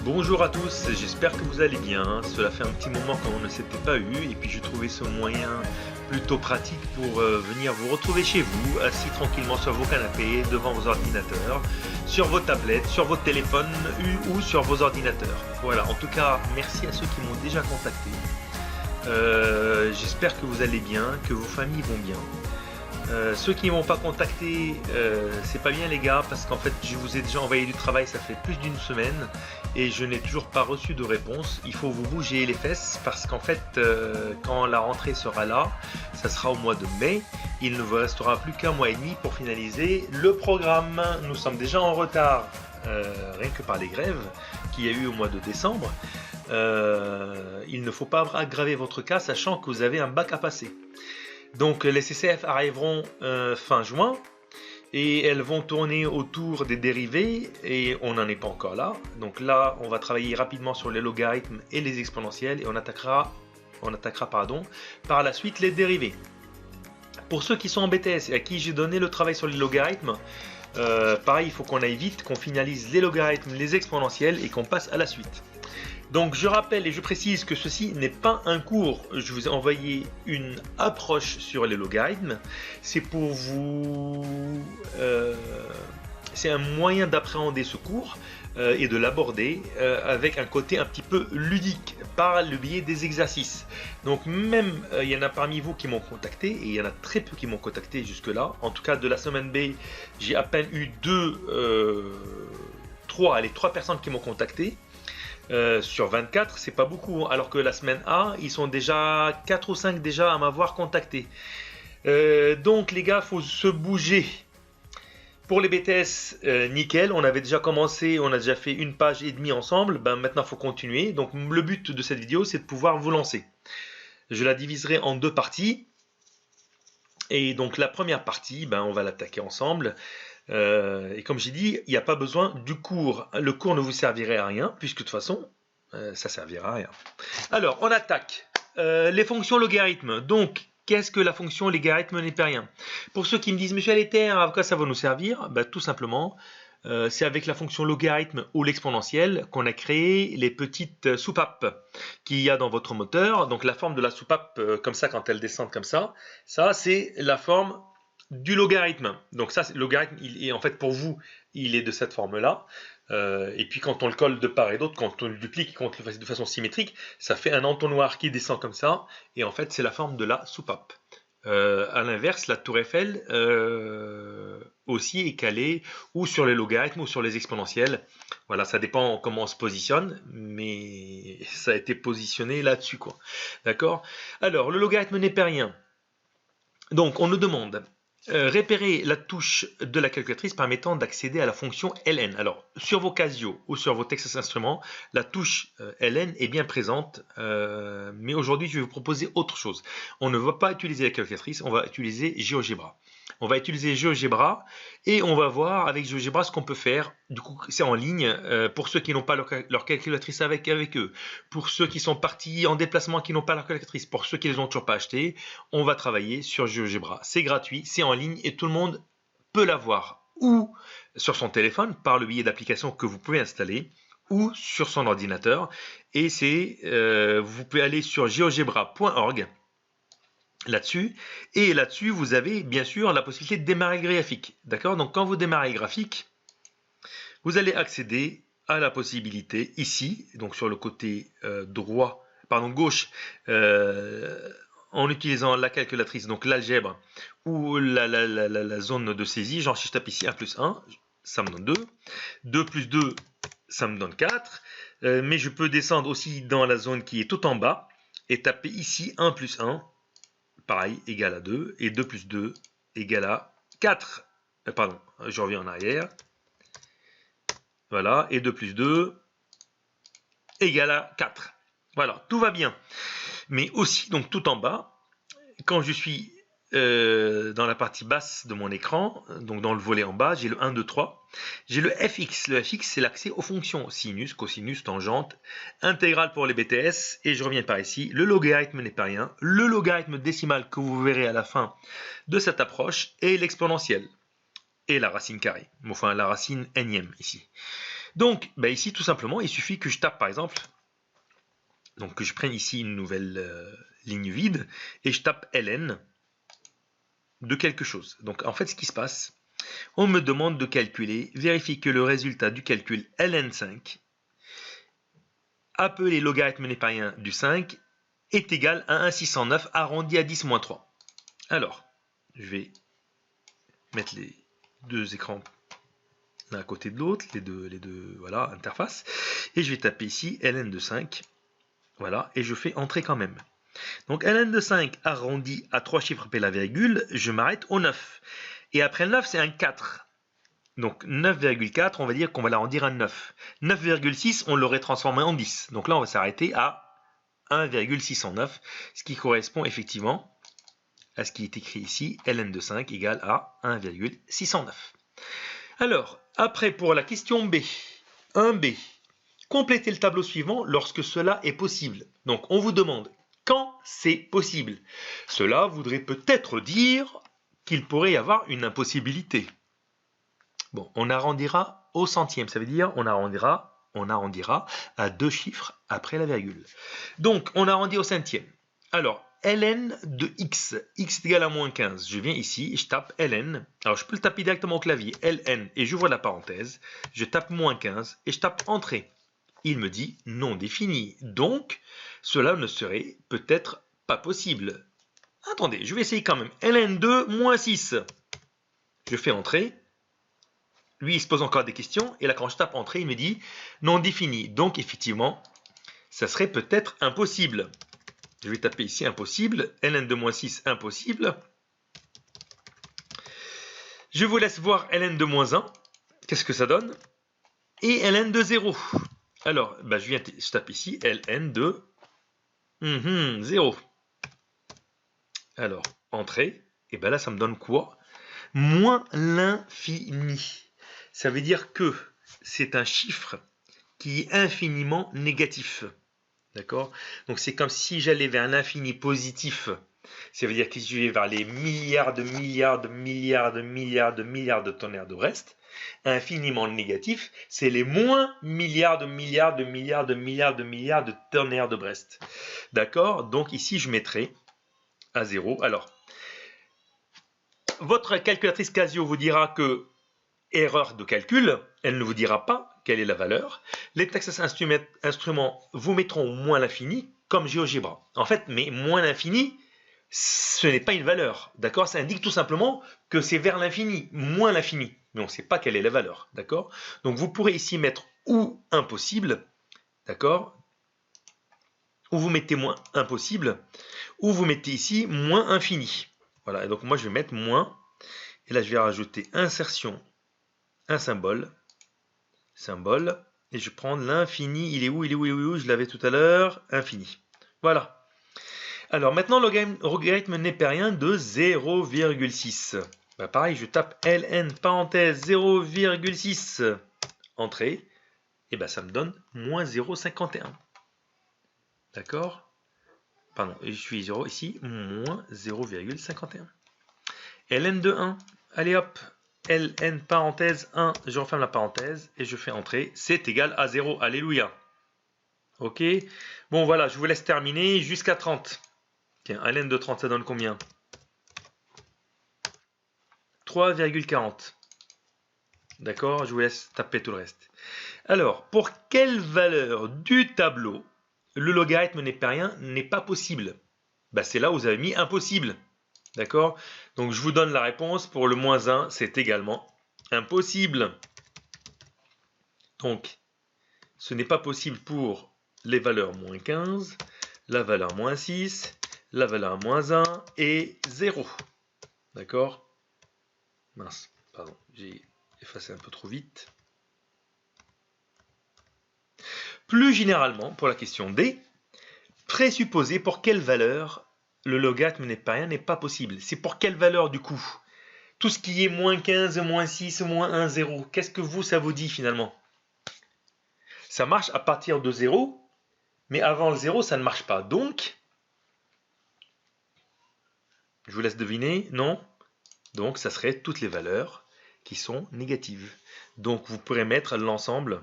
Bonjour à tous, j'espère que vous allez bien. Cela fait un petit moment qu'on ne s'était pas eu et puis je trouvais ce moyen plutôt pratique pour venir vous retrouver chez vous, assis tranquillement sur vos canapés, devant vos ordinateurs, sur vos tablettes, sur vos téléphones ou sur vos ordinateurs. Voilà, en tout cas, merci à ceux qui m'ont déjà contacté. J'espère que vous allez bien, que vos familles vont bien. Ceux qui ne m'ont pas contacté, c'est pas bien les gars, parce qu'en fait je vous ai déjà envoyé du travail, ça fait plus d'une semaine et je n'ai toujours pas reçu de réponse. Il faut vous bouger les fesses parce qu'en fait quand la rentrée sera là, ça sera au mois de mai, il ne vous restera plus qu'un mois et demi pour finaliser le programme. Nous sommes déjà en retard, rien que par les grèves qu'il y a eu au mois de décembre. Il ne faut pas aggraver votre cas sachant que vous avez un bac à passer. Donc les CCF arriveront fin juin et elles vont tourner autour des dérivés et on n'en est pas encore là. Donc là, on va travailler rapidement sur les logarithmes et les exponentielles et on attaquera par la suite les dérivés. Pour ceux qui sont en BTS et à qui j'ai donné le travail sur les logarithmes, pareil, il faut qu'on aille vite, qu'on finalise les logarithmes, les exponentielles et qu'on passe à la suite. Donc je rappelle et je précise que ceci n'est pas un cours, je vous ai envoyé une approche sur les logarithmes, c'est pour vous... c'est un moyen d'appréhender ce cours et de l'aborder avec un côté un petit peu ludique par le biais des exercices. Donc même il y en a parmi vous qui m'ont contacté et il y en a très peu qui m'ont contacté jusque là. En tout cas de la semaine B, j'ai à peine eu trois personnes qui m'ont contacté. Sur 24, c'est pas beaucoup, alors que la semaine A, ils sont déjà 4 ou 5 déjà à m'avoir contacté. Donc les gars, faut se bouger. Pour les BTS, nickel, on avait déjà commencé, on a déjà fait une page et demie ensemble, ben maintenant il faut continuer. Donc le but de cette vidéo, c'est de pouvoir vous lancer. Je la diviserai en deux parties. Et donc la première partie, ben, on va l'attaquer ensemble. Et comme j'ai dit, il n'y a pas besoin du cours. Le cours ne vous servirait à rien, puisque de toute façon, ça servira à rien. Alors, on attaque les fonctions logarithmes. Donc, qu'est-ce que la fonction logarithme népérien? Pour ceux qui me disent, Monsieur Aleter, à quoi ça va nous servir? Ben, tout simplement, c'est avec la fonction logarithme ou l'exponentielle qu'on a créé les petites soupapes qu'il y a dans votre moteur. Donc, la forme de la soupape, comme ça, quand elle descend comme ça c'est la forme du logarithme. Donc ça, le logarithme, il est en fait pour vous, il est de cette forme-là. Et puis quand on le colle de part et d'autre, quand on le duplique, quand on le fait de façon symétrique, ça fait un entonnoir qui descend comme ça. Et en fait, c'est la forme de la soupape. À l'inverse, la tour Eiffel aussi est calée ou sur les logarithmes ou sur les exponentielles. Voilà, ça dépend comment on se positionne, mais ça a été positionné là-dessus, quoi. D'accord? Alors, le logarithme népérien. Donc, on nous demande repérer la touche de la calculatrice permettant d'accéder à la fonction ln. Alors, sur vos Casio ou sur vos Texas Instruments, la touche ln est bien présente, mais aujourd'hui, je vais vous proposer autre chose. On ne va pas utiliser la calculatrice, on va utiliser GeoGebra. On va utiliser GeoGebra et on va voir avec GeoGebra ce qu'on peut faire. Du coup, c'est en ligne pour ceux qui n'ont pas leur calculatrice avec eux. Pour ceux qui sont partis en déplacement qui n'ont pas leur calculatrice. Pour ceux qui ne les ont toujours pas achetés, on va travailler sur GeoGebra. C'est gratuit, c'est en ligne et tout le monde peut l'avoir. Ou sur son téléphone par le biais d'applications que vous pouvez installer ou sur son ordinateur. Et vous pouvez aller sur geogebra.org. Là-dessus, et là-dessus vous avez bien sûr la possibilité de démarrer le graphique, d'accord? Donc quand vous démarrez le graphique, vous allez accéder à la possibilité ici, donc sur le côté gauche, en utilisant la calculatrice, donc l'algèbre ou la zone de saisie. Genre si je tape ici 1 plus 1, ça me donne 2, 2 plus 2, ça me donne 4, mais je peux descendre aussi dans la zone qui est tout en bas et taper ici 1 plus 1, pareil, égal à 2, et 2 plus 2 égale à 4. Pardon, je reviens en arrière. Voilà, et 2 plus 2 égale à 4. Voilà, tout va bien. Mais aussi, donc tout en bas, quand je suis dans la partie basse de mon écran, donc dans le volet en bas, j'ai le 1, 2, 3. J'ai le fx. Le fx, c'est l'accès aux fonctions sinus, cosinus, tangente, intégrale pour les BTS. Et je reviens par ici. Le logarithme népérien, le logarithme décimal que vous verrez à la fin de cette approche, et l'exponentielle. Et la racine carrée. Enfin, la racine énième ici. Donc, ici, tout simplement, il suffit que je tape, par exemple, donc que je prenne ici une nouvelle ligne vide, et je tape ln de quelque chose. Donc, en fait, ce qui se passe, on me demande de calculer, vérifier que le résultat du calcul ln5, appelé logarithme népérien du 5, est égal à 1,609 arrondi à 10-3. Alors, je vais mettre les deux écrans l'un à côté de l'autre, les deux, voilà, interfaces, et je vais taper ici ln de 5, voilà, et je fais entrer quand même. Donc ln de 5 arrondi à 3 chiffres après la virgule, je m'arrête au 9. Et après le 9, c'est un 4. Donc 9,4, on va dire qu'on va l'arrondir à 9. 9,6, on l'aurait transformé en 10. Donc là, on va s'arrêter à 1,609, ce qui correspond effectivement à ce qui est écrit ici, ln de 5 égale à 1,609. Alors, après pour la question B, 1B, complétez le tableau suivant lorsque cela est possible. Donc on vous demande quand c'est possible. Cela voudrait peut-être dire qu'il pourrait y avoir une impossibilité. Bon, on arrondira au centième, ça veut dire on arrondira à 2 chiffres après la virgule. Donc on arrondit au centième. Alors, ln de x, x est égal à moins 15. Je viens ici, je tape ln. Alors je peux le taper directement au clavier, ln, et j'ouvre la parenthèse. Je tape moins 15 et je tape entrée. Il me dit non défini. Donc, cela ne serait peut-être pas possible. Attendez, je vais essayer quand même. ln2 moins 6. Je fais entrer. Lui, il se pose encore des questions. Et là, quand je tape entrée, il me dit non défini. Donc, effectivement, ça serait peut-être impossible. Je vais taper ici impossible. ln2 moins 6, impossible. Je vous laisse voir ln2 moins 1. Qu'est-ce que ça donne? Et ln2 0. Alors, je tape ici ln2 0. Alors, entrée. Et là, ça me donne quoi? Moins l'infini. Ça veut dire que c'est un chiffre qui est infiniment négatif. D'accord? Donc, c'est comme si j'allais vers l'infini positif. Ça veut dire que je vais vers les milliards de milliards de milliards de milliards de milliards de tonnerres de Brest. Infiniment négatif, c'est les moins milliards de milliards de milliards de milliards de milliards de tonnerres de Brest. D'accord? Donc ici, je mettrai à 0. Alors, votre calculatrice Casio vous dira que erreur de calcul, elle ne vous dira pas quelle est la valeur. Les Texas Instruments vous mettront moins l'infini comme GeoGebra. En fait, mais moins l'infini, ce n'est pas une valeur, d'accord? Ça indique tout simplement que c'est vers l'infini, moins l'infini, mais on ne sait pas quelle est la valeur, d'accord? Donc vous pourrez ici mettre ou impossible, d'accord? Ou vous mettez moins impossible, ou vous mettez ici moins infini. Voilà, et donc moi je vais mettre moins, et là je vais rajouter insertion, un symbole, et je vais prendre l'infini, il est où, je l'avais tout à l'heure, infini. Voilà. Alors maintenant, logarithme népérien de 0,6. Pareil, je tape ln parenthèse 0,6 entrée, et ça me donne moins 0,51. D'accord? Pardon, je suis 0 ici, moins 0,51. ln de 1, allez hop, ln parenthèse 1, je referme la parenthèse et je fais entrer, c'est égal à 0, alléluia. Ok? Bon voilà, je vous laisse terminer jusqu'à 30. Tiens, ln de 30, ça donne combien? 3,40. D'accord? Je vous laisse taper tout le reste. Alors, pour quelle valeur du tableau le logarithme népérien n'est pas possible? C'est là où vous avez mis impossible. D'accord? Donc, je vous donne la réponse. Pour le moins 1, c'est également impossible. Donc, ce n'est pas possible pour les valeurs moins 15, la valeur moins 6, la valeur moins 1 et 0. D'accord? Mince, pardon, j'ai effacé un peu trop vite. Plus généralement, pour la question D, présupposer pour quelle valeur le logarithme népérien n'est pas possible. C'est pour quelle valeur du coup? Tout ce qui est moins 15, moins 6, moins 1, 0, qu'est-ce que ça vous dit finalement? Ça marche à partir de 0, mais avant le 0, ça ne marche pas. Donc, je vous laisse deviner, non? Donc, ça serait toutes les valeurs qui sont négatives. Donc, vous pourrez mettre l'ensemble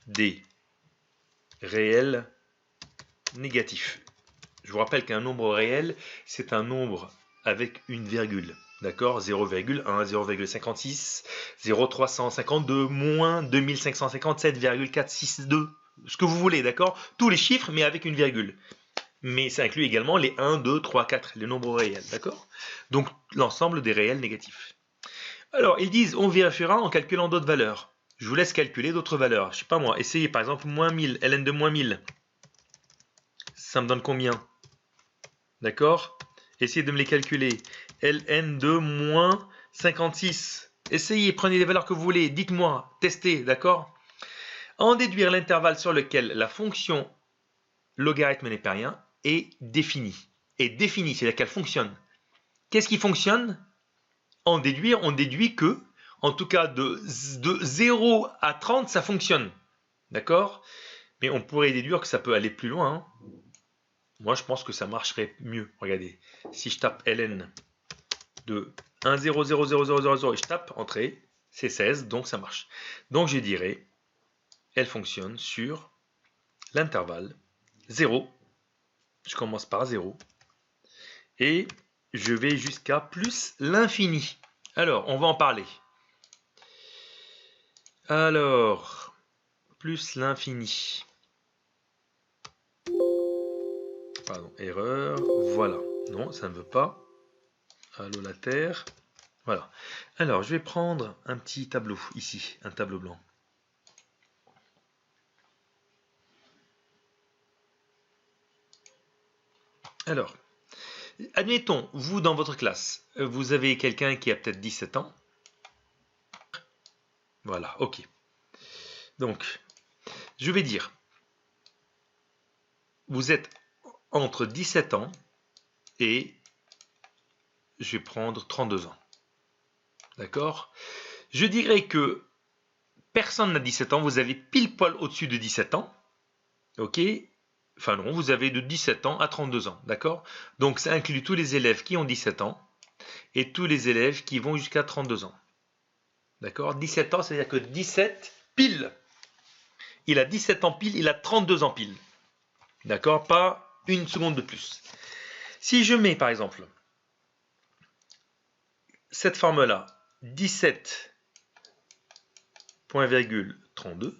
des réels négatifs. Je vous rappelle qu'un nombre réel, c'est un nombre avec une virgule. D'accord? 0,1, 0,56, 0,352, moins 2557,462. Ce que vous voulez, d'accord? Tous les chiffres, mais avec une virgule. Mais ça inclut également les 1, 2, 3, 4, les nombres réels, d'accord? Donc, l'ensemble des réels négatifs. Alors, ils disent, on vérifiera en calculant d'autres valeurs. Je vous laisse calculer d'autres valeurs. Je sais pas moi, essayez par exemple moins 1000, ln de moins 1000. Ça me donne combien? D'accord? Essayez de me les calculer. ln de moins 56. Essayez, prenez les valeurs que vous voulez. Dites-moi, testez, d'accord? En déduire l'intervalle sur lequel la fonction logarithme népérien est définie. Est définie, c'est-à-dire qu'elle fonctionne. Qu'est-ce qui fonctionne? En déduire, on déduit que, en tout cas de 0 à 30, ça fonctionne. D'accord? Mais on pourrait déduire que ça peut aller plus loin. Hein. Moi, je pense que ça marcherait mieux. Regardez, si je tape ln de 1, 0, 0, 0, 0, 0, 0 et je tape entrée, c'est 16, donc ça marche. Donc je dirais, elle fonctionne sur l'intervalle 0. Je commence par 0. Et je vais jusqu'à plus l'infini. Alors, on va en parler. Alors, plus l'infini. Pardon, erreur. Voilà. Non, ça ne veut pas. Allô la Terre. Voilà. Alors, je vais prendre un petit tableau ici, un tableau blanc. Alors, admettons, vous dans votre classe, vous avez quelqu'un qui a peut-être 17 ans. Voilà, ok. Donc, je vais dire, vous êtes entre 17 ans et je vais prendre 32 ans. D'accord? Je dirais que personne n'a 17 ans, vous avez pile poil au-dessus de 17 ans. Ok? Enfin non, vous avez de 17 ans à 32 ans. D'accord? Donc ça inclut tous les élèves qui ont 17 ans et tous les élèves qui vont jusqu'à 32 ans. D'accord? 17 ans, c'est-à-dire que 17 pile. Il a 17 ans pile, il a 32 ans pile. D'accord? Pas une seconde de plus. Si je mets par exemple cette forme-là, 17,32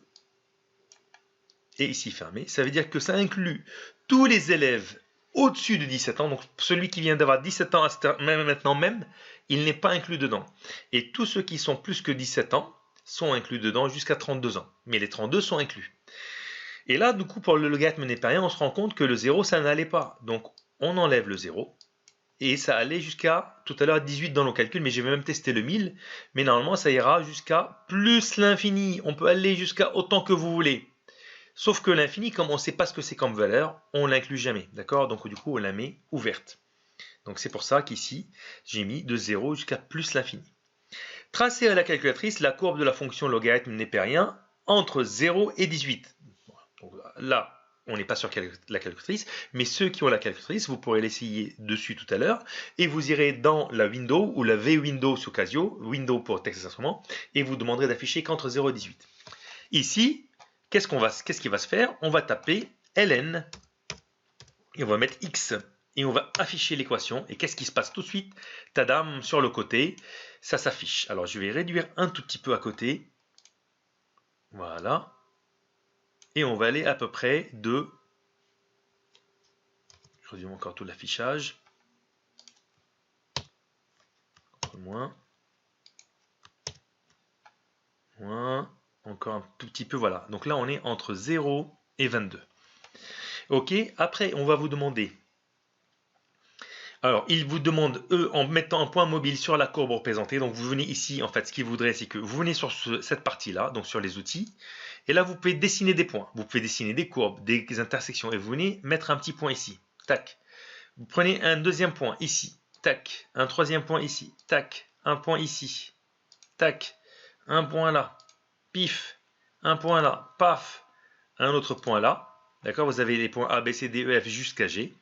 et ici fermé, ça veut dire que ça inclut tous les élèves au-dessus de 17 ans, donc celui qui vient d'avoir 17 ans même maintenant même, il n'est pas inclus dedans. Et tous ceux qui sont plus que 17 ans sont inclus dedans jusqu'à 32 ans. Mais les 32 sont inclus. Et là, du coup, pour le logarithme népérien, on se rend compte que le 0, ça n'allait pas. Donc, on enlève le 0. Et ça allait jusqu'à, tout à l'heure, 18 dans nos calculs, mais j'ai même testé le 1000. Mais normalement, ça ira jusqu'à plus l'infini. On peut aller jusqu'à autant que vous voulez. Sauf que l'infini, comme on ne sait pas ce que c'est comme valeur, on ne l'inclut jamais. D'accord? Donc, du coup, on la met ouverte. Donc, c'est pour ça qu'ici, j'ai mis de 0 jusqu'à plus l'infini. Tracez à la calculatrice la courbe de la fonction logarithme népérien entre 0 et 18. Donc, là, on n'est pas sur la calculatrice, mais ceux qui ont la calculatrice, vous pourrez l'essayer dessus tout à l'heure, et vous irez dans la window ou la V-window sous Casio, window pour Texas Instruments, et vous demanderez d'afficher qu'entre 0 et 18. Ici, qu'est-ce qui va se faire? On va taper ln, et on va mettre x, et on va afficher l'équation, et qu'est-ce qui se passe tout de suite? Tadam, sur le côté, ça s'affiche. Alors, je vais réduire un tout petit peu à côté. Voilà. Et on va aller à peu près de... Je réduis encore tout l'affichage. Moins. Moins. Encore un tout petit peu, voilà. Donc là, on est entre 0 et 22. Ok, après, on va vous demander... Alors, ils vous demandent, eux, en mettant un point mobile sur la courbe représentée. Donc, vous venez ici, en fait, ce qu'ils voudraient, c'est que vous venez sur cette partie-là, donc sur les outils. Et là, vous pouvez dessiner des points. Vous pouvez dessiner des courbes, des intersections. Et vous venez mettre un petit point ici. Tac. Vous prenez un deuxième point ici. Tac. Un troisième point ici. Tac. Un point ici. Tac. Un point là. Pif. Un point là. Paf. Un autre point là. D'accord? Vous avez les points A, B, C, D, E, F jusqu'à G.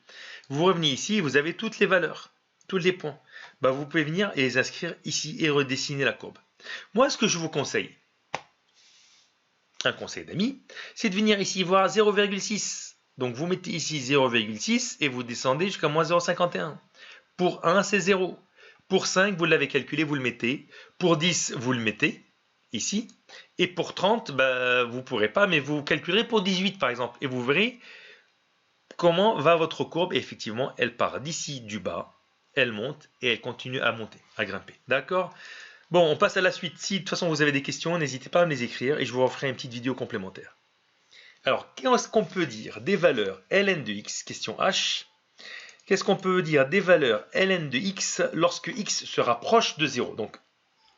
Vous revenez ici, vous avez toutes les valeurs, tous les points. Bah, vous pouvez venir et les inscrire ici et redessiner la courbe. Moi, ce que je vous conseille, un conseil d'amis, c'est de venir ici voir 0,6. Donc vous mettez ici 0,6 et vous descendez jusqu'à moins 0,51. Pour 1, c'est 0. Pour 5, vous l'avez calculé, vous le mettez. Pour 10, vous le mettez ici. Et pour 30, bah, vous ne pourrez pas, mais vous calculerez pour 18 par exemple. Et vous verrez comment va votre courbe. Et effectivement, elle part d'ici du bas, elle monte et elle continue à monter, à grimper. D'accord ? Bon, on passe à la suite. Si de toute façon vous avez des questions, n'hésitez pas à me les écrire et je vous referai une petite vidéo complémentaire. Alors, qu'est-ce qu'on peut dire des valeurs ln de x, question H. Qu'est-ce qu'on peut dire des valeurs ln de x lorsque x se rapproche de 0? Donc,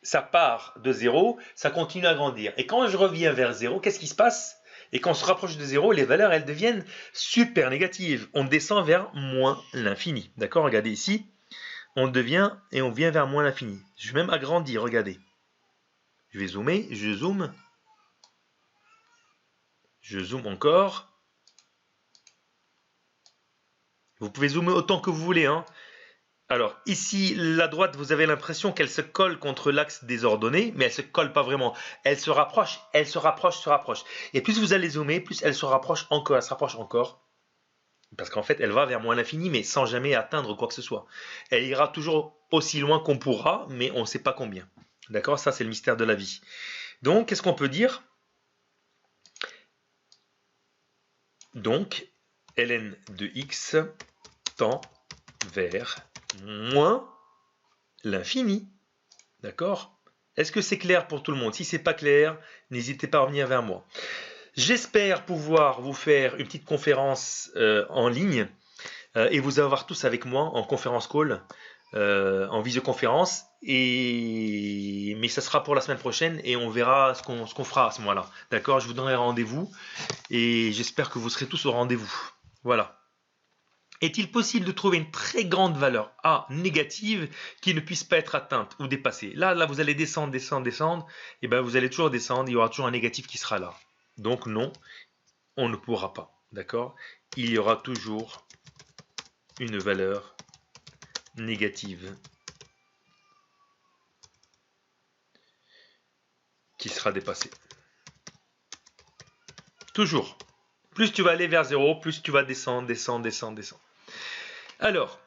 ça part de 0, ça continue à grandir. Et quand je reviens vers 0, qu'est-ce qui se passe? Et quand on se rapproche de 0, les valeurs, elles deviennent super négatives. On descend vers moins l'infini. D'accord? Regardez ici. On devient et on vient vers moins l'infini. Je vais même agrandir, regardez. Je vais zoomer, je zoome. Je zoome encore. Vous pouvez zoomer autant que vous voulez. Hein. Alors, ici, la droite, vous avez l'impression qu'elle se colle contre l'axe des ordonnées, mais elle ne se colle pas vraiment. Elle se rapproche, elle se rapproche, se rapproche. Et plus vous allez zoomer, plus elle se rapproche encore, elle se rapproche encore. Parce qu'en fait, elle va vers moins l'infini, mais sans jamais atteindre quoi que ce soit. Elle ira toujours aussi loin qu'on pourra, mais on ne sait pas combien. D'accord? Ça, c'est le mystère de la vie. Donc, qu'est-ce qu'on peut dire? Donc, ln de x tend vers moins l'infini. D'accord? Est-ce que c'est clair pour tout le monde? Si ce n'est pas clair, n'hésitez pas à revenir vers moi. J'espère pouvoir vous faire une petite conférence en ligne et vous avoir tous avec moi en conférence call, en visioconférence. Mais ça sera pour la semaine prochaine et on verra ce qu'on fera à ce moment-là. D'accord? Je vous donnerai rendez-vous et j'espère que vous serez tous au rendez-vous. Voilà. Est-il possible de trouver une très grande valeur A négative qui ne puisse pas être atteinte ou dépassée? Là, vous allez descendre, descendre, descendre. Et bien, vous allez toujours descendre. Il y aura toujours un négatif qui sera là. Donc non, on ne pourra pas. D'accord? Il y aura toujours une valeur négative qui sera dépassée. Toujours. Plus tu vas aller vers 0, plus tu vas descendre, descendre, descendre, descendre. Alors,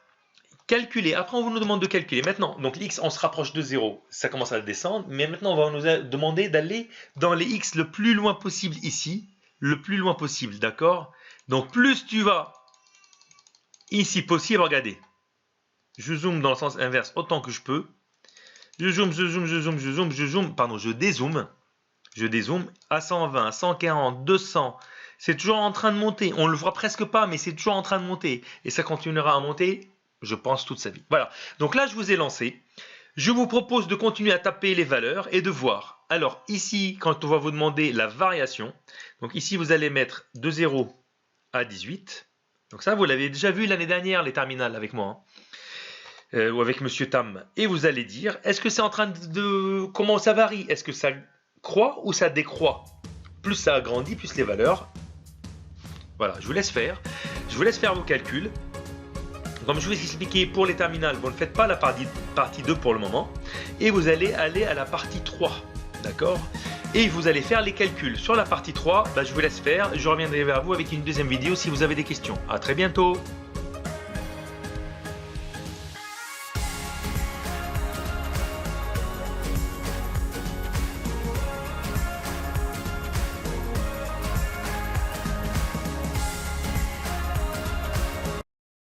calculer. Après, on nous demande de calculer. Maintenant, donc l'x, on se rapproche de 0. Ça commence à descendre. Mais maintenant, on va nous demander d'aller dans les x le plus loin possible ici. Le plus loin possible, d'accord? Donc, plus tu vas ici possible, regardez. Je zoome dans le sens inverse autant que je peux. Je zoome, je zoome, je zoome, je zoome, je zoome. Pardon, je dézoome. Je dézoome à 120, 140, 200. C'est toujours en train de monter. On ne le voit presque pas, mais c'est toujours en train de monter. Et ça continuera à monter, je pense, toute sa vie. Voilà. Donc là, je vous ai lancé. Je vous propose de continuer à taper les valeurs et de voir. Alors ici, quand on va vous demander la variation, donc ici, vous allez mettre de 0 à 18. Donc ça, vous l'avez déjà vu l'année dernière, les terminales avec moi. Ou avec Monsieur Tam. Et vous allez dire, est-ce que c'est en train de... Comment ça varie? Est-ce que ça croît ou ça décroît? Plus ça agrandit, plus les valeurs. Voilà, je vous laisse faire. Je vous laisse faire vos calculs. Comme je vous ai expliqué pour les terminales, vous ne faites pas la partie 2 pour le moment. Et vous allez aller à la partie 3. D'accord? Et vous allez faire les calculs. Sur la partie 3, je vous laisse faire. Je reviendrai vers vous avec une deuxième vidéo si vous avez des questions. À très bientôt.